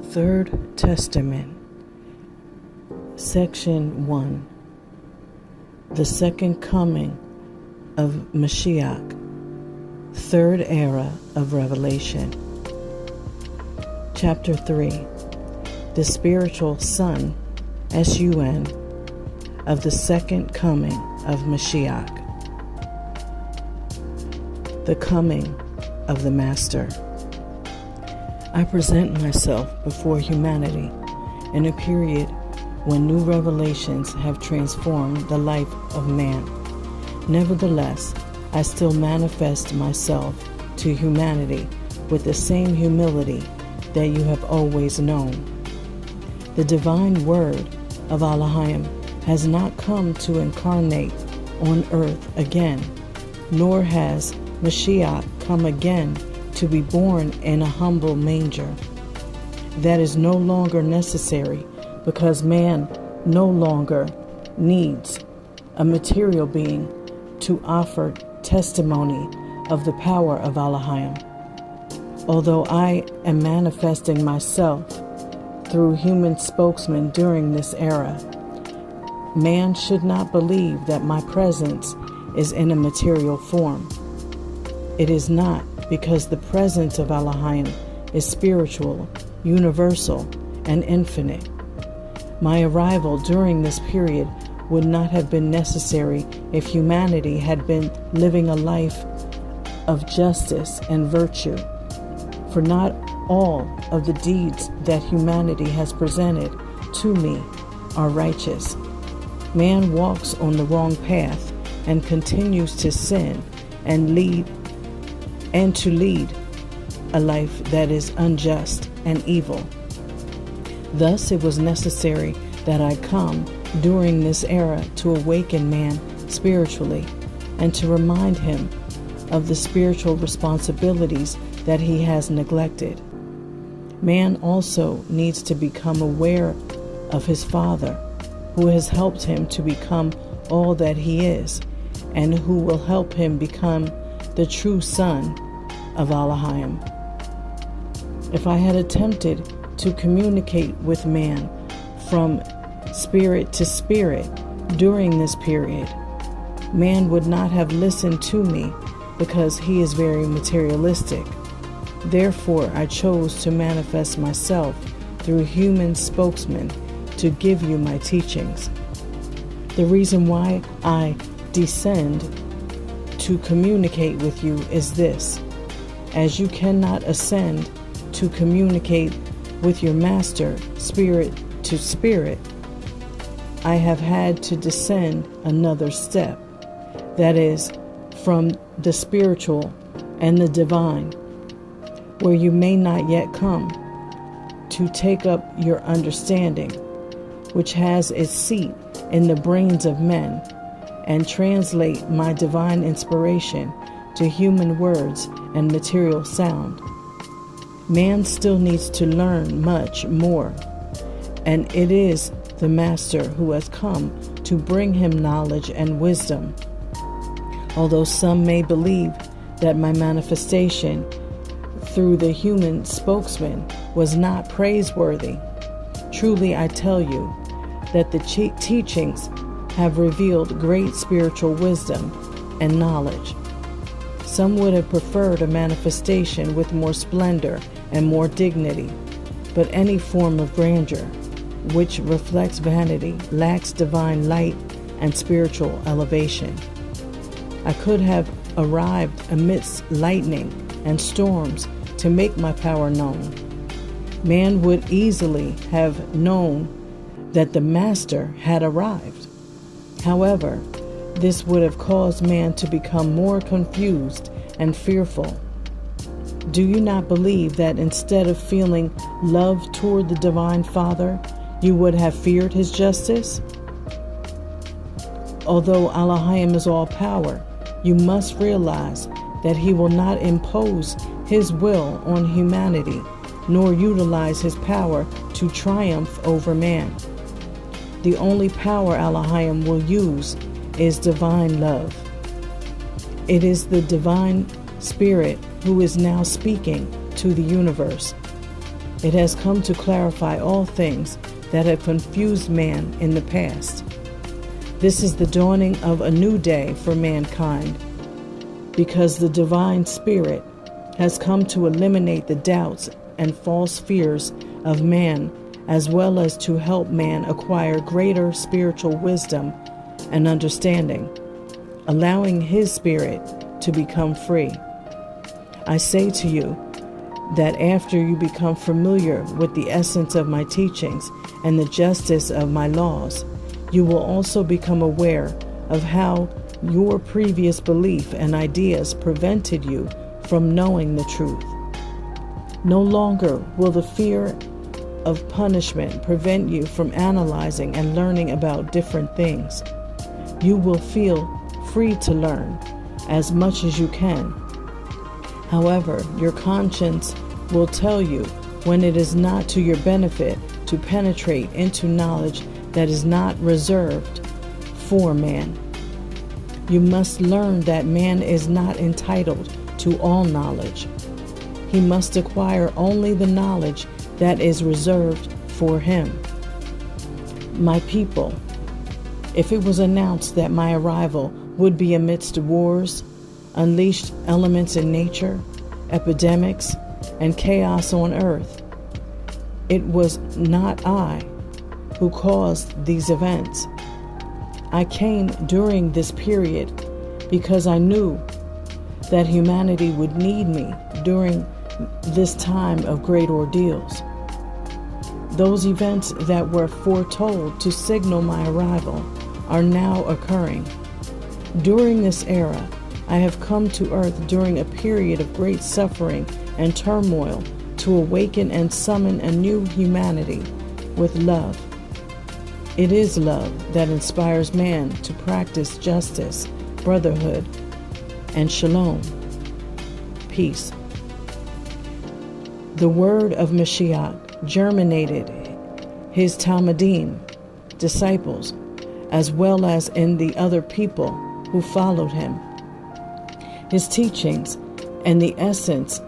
Third Testament, Section 1, The Second Coming of Mashiach, Third Era of Revelation. Chapter 3, The Spiritual Son, S-U-N, of the Second Coming of Mashiach. The Coming of the Master. I present myself before humanity in a period when new revelations have transformed the life of man. Nevertheless, I still manifest myself to humanity with the same humility that you have always known. The divine word of Elohim has not come to incarnate on earth again, nor has Mashiach come again to be born in a humble manger. That is no longer necessary because man no longer needs a material being to offer testimony of the power of Elohim. Although I am manifesting myself through human spokesmen during this era, man should not believe that my presence is in a material form. It is not, because the presence of Elohim is spiritual, universal, and infinite. My arrival during this period would not have been necessary if humanity had been living a life of justice and virtue. For not all of the deeds that humanity has presented to me are righteous. Man walks on the wrong path and continues to sin and to lead a life that is unjust and evil. Thus it was necessary that I come during this era to awaken man spiritually and to remind him of the spiritual responsibilities that he has neglected. Man also needs to become aware of his Father, who has helped him to become all that he is, and who will help him become the true Son of Elohim. If I had attempted to communicate with man from spirit to spirit during this period, man would not have listened to me because he is very materialistic. Therefore, I chose to manifest myself through human spokesmen to give you my teachings. The reason why I descend to communicate with you is this: as you cannot ascend to communicate with your master spirit to spirit, I have had to descend another step, that is, from the spiritual and the divine, where you may not yet come, to take up your understanding, which has its seat in the brains of men, and translate my divine inspiration to human words and material sound. Man still needs to learn much more, and it is the Master who has come to bring him knowledge and wisdom. Although some may believe that my manifestation through the human spokesman was not praiseworthy, truly I tell you that the teachings have revealed great spiritual wisdom and knowledge. Some would have preferred a manifestation with more splendor and more dignity, but any form of grandeur which reflects vanity lacks divine light and spiritual elevation. I could have arrived amidst lightning and storms to make my power known. Man would easily have known that the Master had arrived. However, this would have caused man to become more confused and fearful. Do you not believe that instead of feeling love toward the Divine Father, you would have feared his justice? Although Elohim is all power, you must realize that he will not impose his will on humanity, nor utilize his power to triumph over man. The only power Elohim will use is divine love. It is the divine Spirit who is now speaking to the universe. It has come to clarify all things that have confused man in the past. This is the dawning of a new day for mankind, because the divine spirit has come to eliminate the doubts and false fears of man, as well as to help man acquire greater spiritual wisdom and understanding, allowing his spirit to become free. I say to you that after you become familiar with the essence of my teachings and the justice of my laws, you will also become aware of how your previous belief and ideas prevented you from knowing the truth. No longer will the fear of punishment prevent you from analyzing and learning about different things. You will feel free to learn as much as you can. However, your conscience will tell you when it is not to your benefit to penetrate into knowledge that is not reserved for man. You must learn that man is not entitled to all knowledge. He must acquire only the knowledge that is reserved for him. My people, if it was announced that my arrival would be amidst wars, unleashed elements in nature, epidemics, and chaos on earth, it was not I who caused these events. I came during this period because I knew that humanity would need me during this time of great ordeals. Those events that were foretold to signal my arrival are now occurring. During this era, I have come to earth during a period of great suffering and turmoil to awaken and summon a new humanity with love. It is love that inspires man to practice justice, brotherhood, and shalom, peace. The word of Mashiach germinated his Talmudim, disciples, as well as in the other people who followed him. His teachings and the essence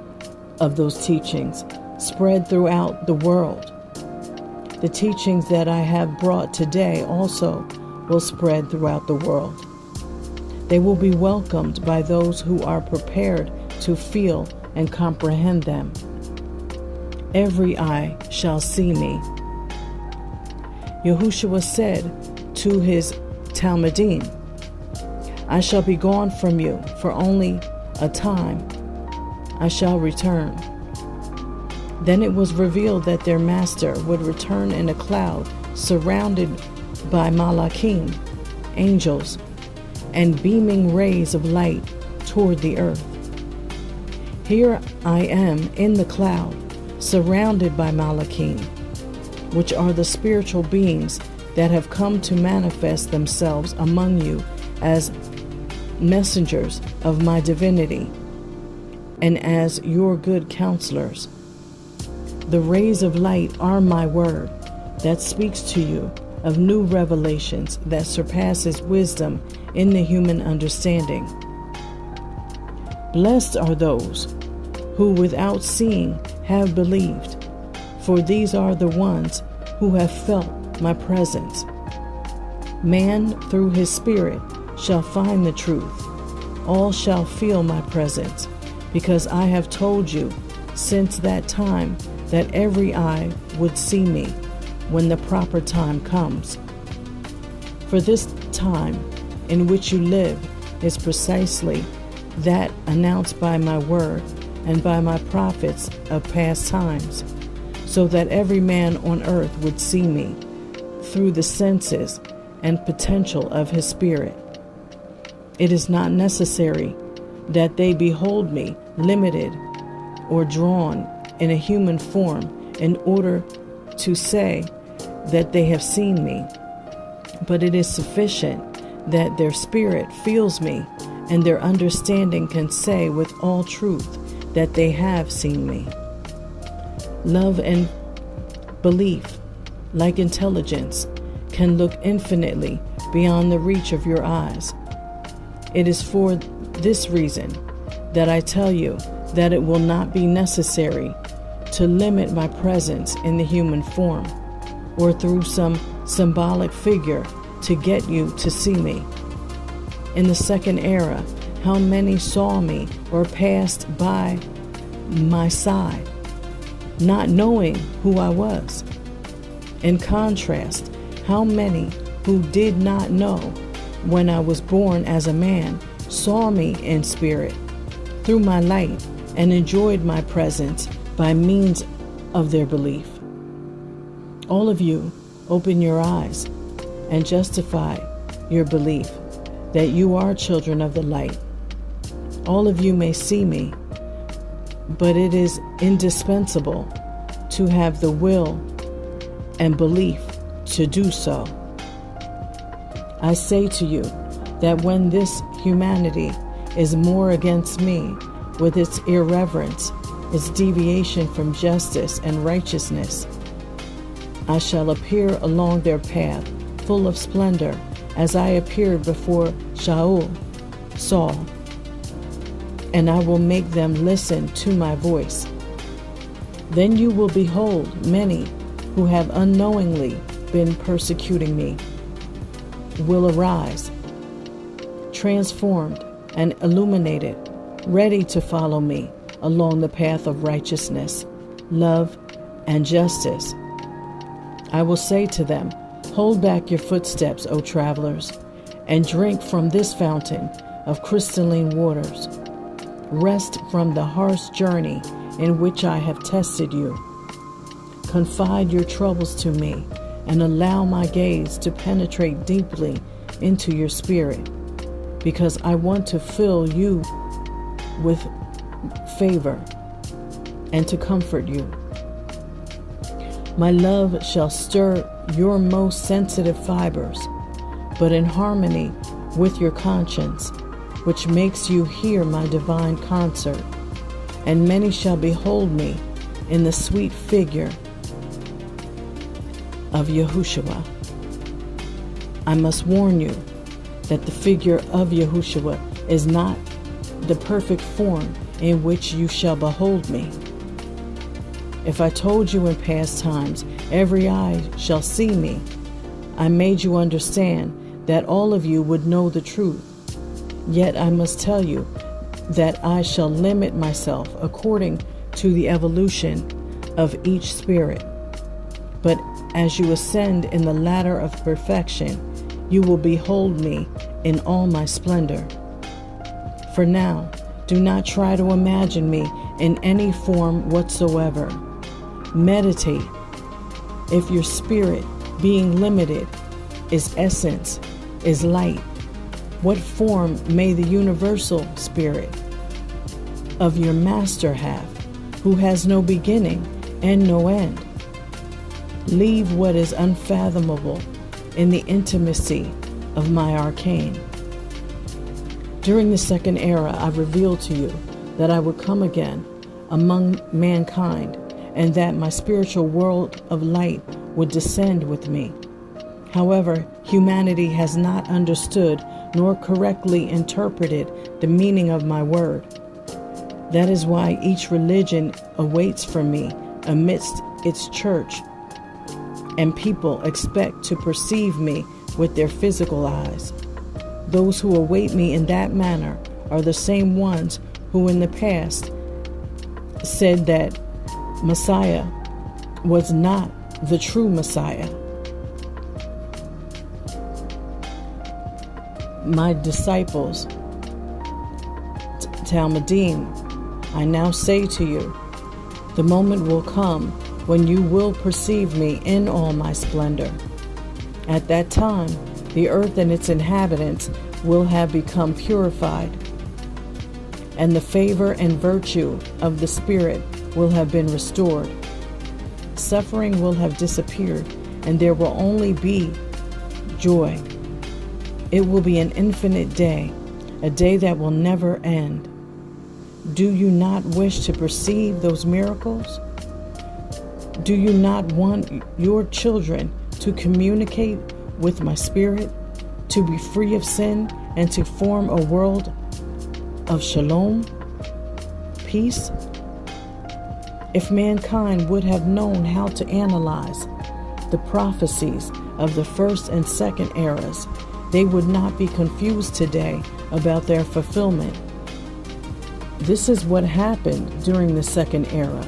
of those teachings spread throughout the world. The teachings that I have brought today also will spread throughout the world. They will be welcomed by those who are prepared to feel and comprehend them. Every eye shall see me. Yahushua said to his Talmudim, I shall be gone from you for only a time. I shall return. Then it was revealed that their master would return in a cloud surrounded by malachim, angels, and beaming rays of light toward the earth. Here I am in the cloud, surrounded by malachim, which are the spiritual beings that have come to manifest themselves among you as messengers of my divinity and as your good counselors. The rays of light are my word that speaks to you of new revelations that surpasses wisdom in the human understanding. Blessed are those who without seeing have believed, for these are the ones who have felt my presence. Man through his spirit shall find the truth. All shall feel my presence, because I have told you since that time that every eye would see me when the proper time comes. For this time in which you live is precisely that announced by my word and by my prophets of past times, so that every man on earth would see me through the senses and potential of his spirit. It is not necessary that they behold me limited or drawn in a human form in order to say that they have seen me, but it is sufficient that their spirit feels me and their understanding can say with all truth that they have seen me. Love and belief, like intelligence, can look infinitely beyond the reach of your eyes. It is for this reason that I tell you that it will not be necessary to limit my presence in the human form, or through some symbolic figure to get you to see me. In the second era, how many saw me or passed by my side, not knowing who I was? In contrast, how many who did not know when I was born as a man saw me in spirit through my light and enjoyed my presence by means of their belief? All of you, open your eyes and justify your belief that you are children of the light. All of you may see me, but it is indispensable to have the will and belief to do so. I say to you that when this humanity is more against me with its irreverence, its deviation from justice and righteousness, I shall appear along their path full of splendor as I appeared before Saul, and I will make them listen to my voice. Then you will behold many who have unknowingly been persecuting me will arise, transformed and illuminated, ready to follow me along the path of righteousness, love, and justice. I will say to them, hold back your footsteps, O travelers, and drink from this fountain of crystalline waters. Rest from the harsh journey in which I have tested you. Confide your troubles to me and allow my gaze to penetrate deeply into your spirit, because I want to fill you with favor and to comfort you. My love shall stir your most sensitive fibers, but in harmony with your conscience, which makes you hear my divine concert. And many shall behold me in the sweet figure of Yahushua. I must warn you that the figure of Yahushua is not the perfect form in which you shall behold me. If I told you in past times, every eye shall see me, I made you understand that all of you would know the truth. Yet I must tell you that I shall limit myself according to the evolution of each spirit. But as you ascend in the ladder of perfection, you will behold me in all my splendor. For now, do not try to imagine me in any form whatsoever. Meditate. If your spirit, being limited, is essence, is light, what form may the universal spirit of your master have, who has no beginning and no end? Leave what is unfathomable in the intimacy of my arcane. During the second era, I revealed to you that I would come again among mankind, and that my spiritual world of light would descend with me. However, humanity has not understood nor correctly interpreted the meaning of my word. That is why each religion awaits for me amidst its church, and people expect to perceive me with their physical eyes. Those who await me in that manner are the same ones who in the past said that Messiah was not the true Messiah. My disciples, Talmudim, I now say to you, the moment will come when you will perceive me in all my splendor. At that time, the earth and its inhabitants will have become purified, and the favor and virtue of the Spirit will have been restored. Suffering will have disappeared, and there will only be joy. It will be an infinite day, a day that will never end. Do you not wish to perceive those miracles? Do you not want your children to communicate with my spirit, to be free of sin, and to form a world of shalom, peace? If mankind would have known how to analyze the prophecies of the first and second eras, they would not be confused today about their fulfillment. This is what happened during the second era,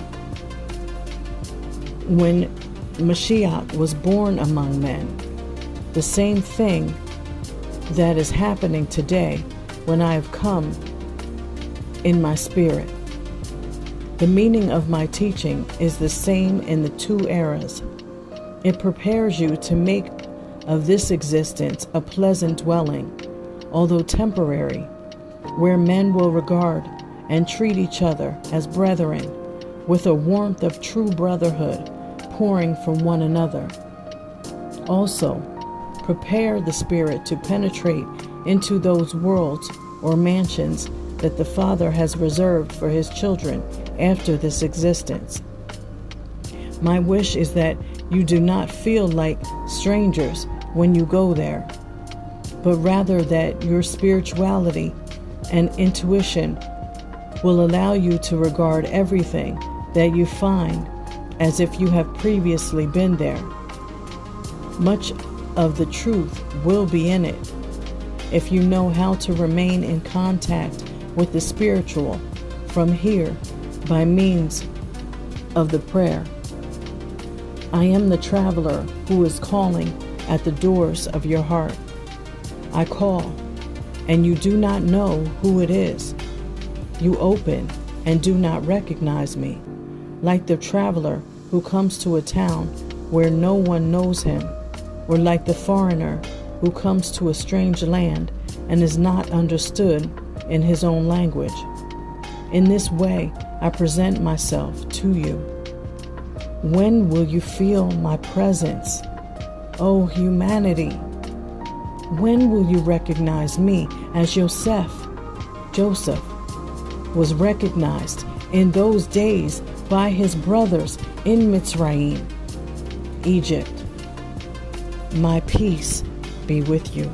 when Mashiach was born among men. The same thing that is happening today when I have come in my spirit. The meaning of my teaching is the same in the two eras. It prepares you to make of this existence a pleasant dwelling, although temporary, where men will regard and treat each other as brethren, with a warmth of true brotherhood pouring from one another. Also, prepare the spirit to penetrate into those worlds or mansions that the Father has reserved for his children after this existence. My wish is that you do not feel like strangers when you go there, but rather that your spirituality and intuition will allow you to regard everything that you find as if you have previously been there. Much of the truth will be in it if you know how to remain in contact with the spiritual from here by means of the prayer. I am the traveler who is calling at the doors of your heart. I call, and you do not know who it is. You open and do not recognize me, like the traveler who comes to a town where no one knows him, or like the foreigner who comes to a strange land and is not understood in his own language. In this way, I present myself to you. When will you feel my presence, O humanity? When will you recognize me as Joseph was recognized in those days by his brothers in Mitzrayim, Egypt? My peace be with you.